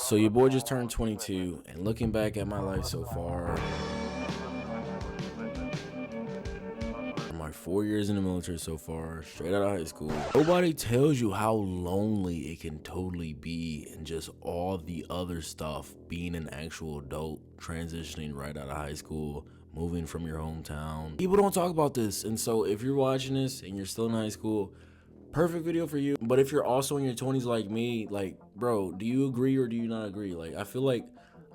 So your boy just turned 22, and looking back at my life so far, my 4 years in the military so far, straight out of high school, nobody tells you how lonely it can totally be, and just all the other stuff, being an actual adult, transitioning right out of high school, moving from your hometown. People don't talk about this, and so if you're watching this and you're still in high school, perfect video for you. But if you're also in your 20s like me, like, bro, do you agree or do you not agree? Like, I feel like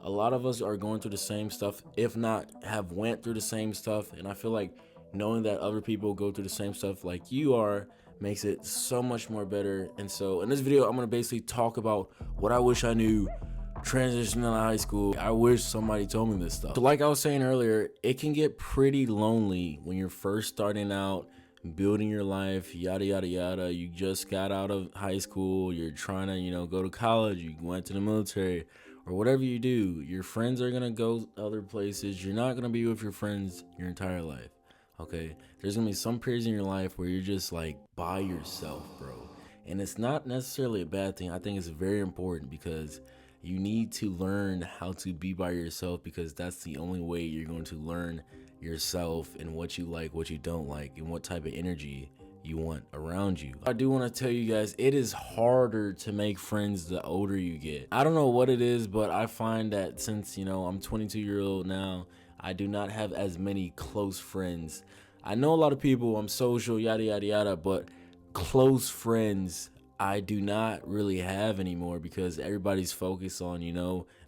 a lot of us are going through the same stuff, if not have went through the same stuff. And I feel like knowing that other people go through the same stuff like you are makes it so much more better. And so in this video, I'm gonna basically talk about what I wish I knew transitioning out of high school. I wish somebody told me this stuff. So like I was saying earlier, it can get pretty lonely when you're first starting out, building your life, yada yada yada. You just got out of high school, you're trying to go to college, you went to the military, or whatever you do. Your friends are gonna go other places. You're not gonna be with your friends your entire life. Okay, there's gonna be some periods in your life where you're just like by yourself, bro. And it's not necessarily a bad thing. I think it's very important because you need to learn how to be by yourself, because that's the only way you're going to learn yourself and what you like, what you don't like, and what type of energy you want around you. I do want to tell you guys, it is harder to make friends the older you get. I don't know what it is, but I find that since, I'm 22-year-old now, I do not have as many close friends. I know a lot of people, I'm social, yada, yada, yada, but close friends I do not really have anymore because everybody's focused on,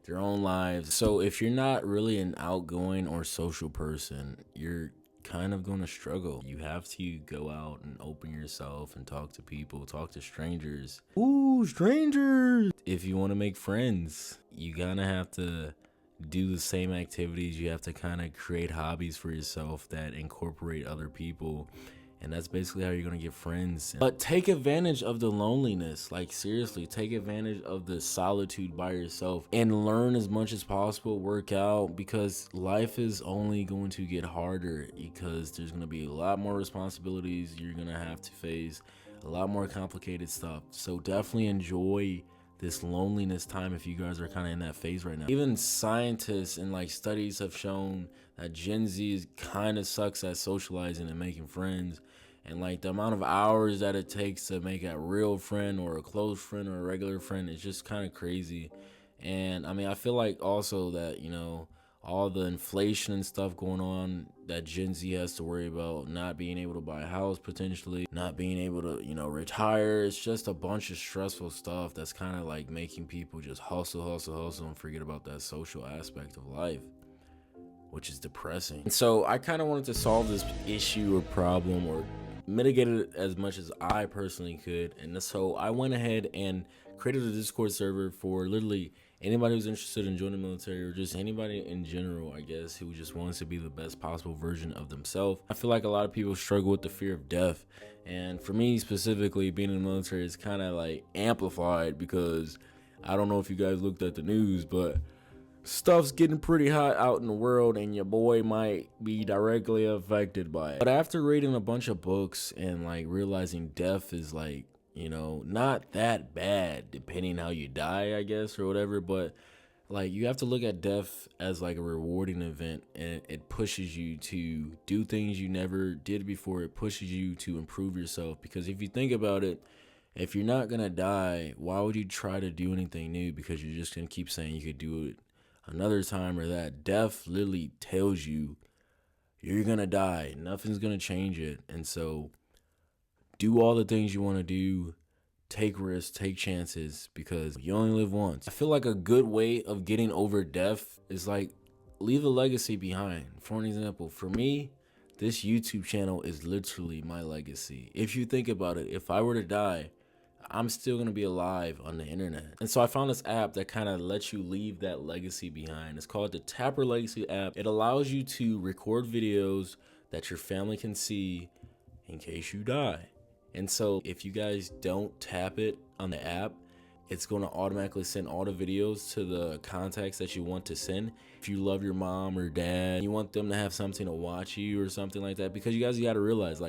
their own lives. So if you're not really an outgoing or social person, you're kind of going to struggle. You have to go out and open yourself and talk to people, talk to strangers. Ooh, strangers! If you want to make friends, you kind of have to do the same activities. You have to kind of create hobbies for yourself that incorporate other people. And that's basically how you're gonna get friends. But take advantage of the loneliness. Like, seriously, take advantage of the solitude by yourself and learn as much as possible, work out, because life is only going to get harder because there's gonna be a lot more responsibilities you're gonna have to face, a lot more complicated stuff. So definitely enjoy this loneliness time if you guys are kind of in that phase right now. Even scientists and studies have shown that Gen Z kind of sucks at socializing and making friends, and the amount of hours that it takes to make a real friend or a close friend or a regular friend is just kind of crazy. And I mean, I feel like also that all the inflation and stuff going on that Gen Z has to worry about, not being able to buy a house potentially, not being able to, retire. It's just a bunch of stressful stuff that's kind of making people just hustle and forget about that social aspect of life, which is depressing. And so I kind of wanted to solve this issue or problem, or mitigate it as much as I personally could. And so I went ahead and created a Discord server for literally anybody who's interested in joining the military, or just anybody in general, I guess, who just wants to be the best possible version of themselves. I feel like a lot of people struggle with the fear of death, and for me specifically, being in the military is kind of amplified, because I don't know if you guys looked at the news, but stuff's getting pretty hot out in the world, and your boy might be directly affected by it. But after reading a bunch of books and realizing death is not that bad, depending how you die, I guess, or whatever, but you have to look at death as a rewarding event, and it pushes you to do things you never did before. It pushes you to improve yourself, because if you think about it, if you're not gonna die, why would you try to do anything new? Because you're just gonna keep saying you could do it another time, or that. Death literally tells you you're gonna die. Nothing's gonna change it. And so do all the things you want to do, take risks, take chances, because you only live once. I feel like a good way of getting over death is leave a legacy behind. For an example, for me, this YouTube channel is literally my legacy. If you think about it, if I were to die, I'm still gonna be alive on the internet. And so I found this app that kind of lets you leave that legacy behind. It's called the Tapper Legacy app. It allows you to record videos that your family can see in case you die. And so if you guys don't tap it on the app, it's going to automatically send all the videos to the contacts that you want to send. If you love your mom or dad, you want them to have something to watch you or something like that, because you guys got to realize,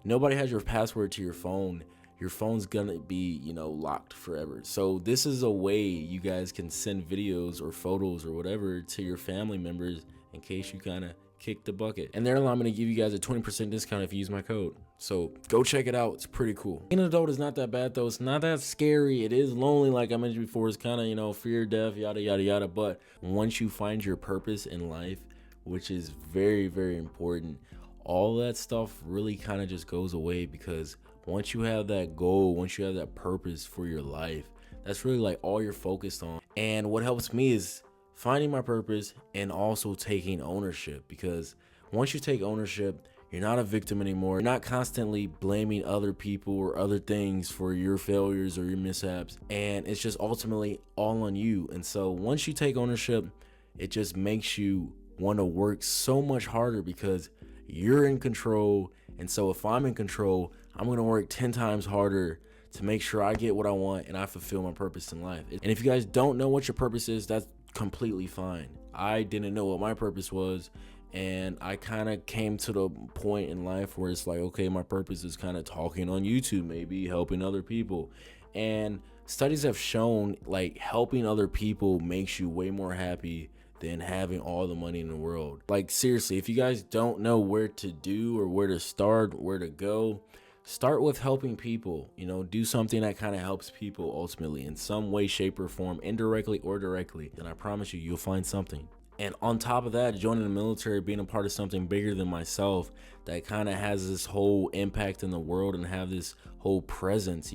nobody has your password to your phone. your phone's gonna be, locked forever. So this is a way you guys can send videos or photos or whatever to your family members in case you kind of kick the bucket. And they're allowing me to give you guys a 20% discount if you use my code. So go check it out. It's pretty cool. Being an adult is not that bad though. It's not that scary. It is lonely, like I mentioned before. It's kind of, fear, death, yada, yada, yada. But once you find your purpose in life, which is very, very important, all that stuff really kind of just goes away, because once you have that goal, once you have that purpose for your life, that's really like all you're focused on. And what helps me is finding my purpose and also taking ownership, because once you take ownership, you're not a victim anymore. You're not constantly blaming other people or other things for your failures or your mishaps, and it's just ultimately all on you. And so once you take ownership, it just makes you want to work so much harder because you're in control. And so if I'm in control, I'm going to work 10 times harder to make sure I get what I want and I fulfill my purpose in life. And if you guys don't know what your purpose is, that's completely fine. I didn't know what my purpose was, and I kind of came to the point in life where it's like, okay, my purpose is kind of talking on YouTube, maybe helping other people. And studies have shown like helping other people makes you way more happy than having all the money in the world. Like seriously, if you guys don't know where to do or where to start, where to go, start with helping people. Do something that kind of helps people ultimately in some way, shape, or form, indirectly or directly. And I promise you, you'll find something. And on top of that, joining the military, being a part of something bigger than myself that kind of has this whole impact in the world and have this whole presence,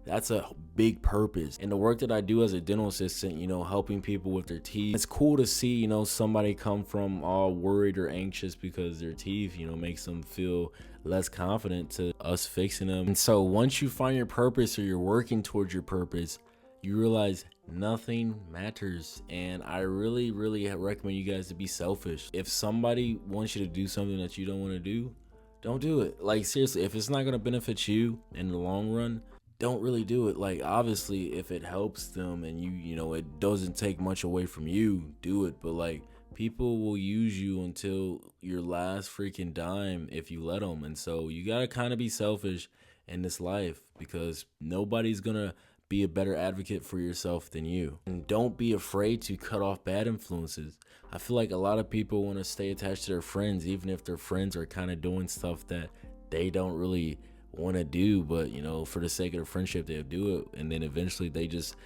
that's a big purpose. And the work that I do as a dental assistant, helping people with their teeth, it's cool to see, somebody come from all worried or anxious because their teeth, makes them feel less confident to us fixing them. And so once you find your purpose or you're working towards your purpose, you realize nothing matters. And I really, really recommend you guys to be selfish. If somebody wants you to do something that you don't want to do, don't do it. Like seriously, if it's not going to benefit you in the long run, don't really do it. Like obviously if it helps them and you it doesn't take much away from you, do it. But like people will use you until your last freaking dime if you let them. And so you gotta kind of be selfish in this life, because nobody's gonna be a better advocate for yourself than you. And don't be afraid to cut off bad influences. I feel like a lot of people want to stay attached to their friends, even if their friends are kind of doing stuff that they don't really want to do, but for the sake of the friendship they'll do it, and then eventually they just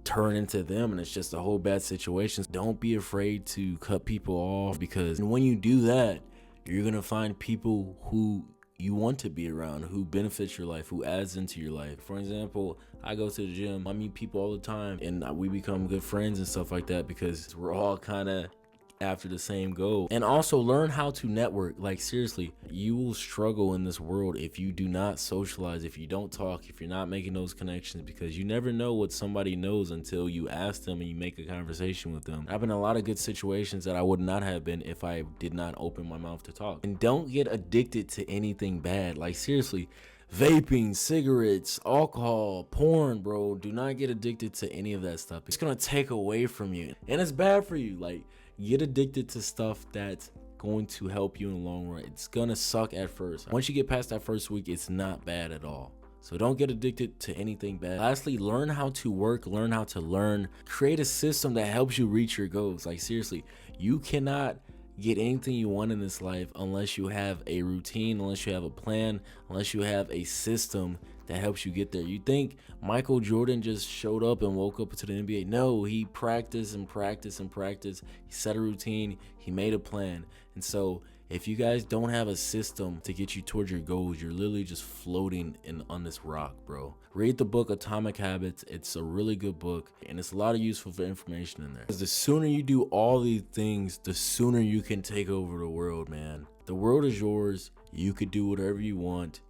turn into them and it's just a whole bad situation. Don't be afraid to cut people off, because when you do that, you're gonna find people who you want to be around, who benefits your life, who adds into your life. For example, I go to the gym, I meet people all the time, and we become good friends and stuff like that because we're all kind of after the same goal. And also learn how to network. Like seriously, you will struggle in this world if you do not socialize, if you don't talk, if you're not making those connections, because you never know what somebody knows until you ask them and you make a conversation with them. I've been in a lot of good situations that I would not have been if I did not open my mouth to talk. And don't get addicted to anything bad. Like seriously, vaping, cigarettes, alcohol, porn, bro, do not get addicted to any of that stuff. It's gonna take away from you and it's bad for you. Like get addicted to stuff that's going to help you in the long run. It's gonna suck at first. Once you get past that first week, it's not bad at all. So don't get addicted to anything bad. Lastly, learn how to work, learn how to learn, create a system that helps you reach your goals. Like seriously, you cannot get anything you want in this life unless you have a routine, unless you have a plan, unless you have a system that helps you get there. You think Michael Jordan just showed up and woke up to the NBA? No, he practiced and practiced and practiced. He set a routine, he made a plan. And so if you guys don't have a system to get you towards your goals, you're literally just floating on this rock, bro. Read the book Atomic Habits. It's a really good book, and it's a lot of useful information in there. Because the sooner you do all these things, the sooner you can take over the world, man. The world is yours. You could do whatever you want.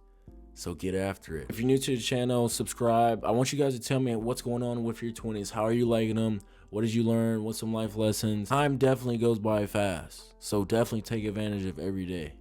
So get after it. If you're new to the channel, subscribe. I want you guys to tell me what's going on with your 20s. How are you liking them? What did you learn? What's some life lessons? Time definitely goes by fast. So definitely take advantage of every day.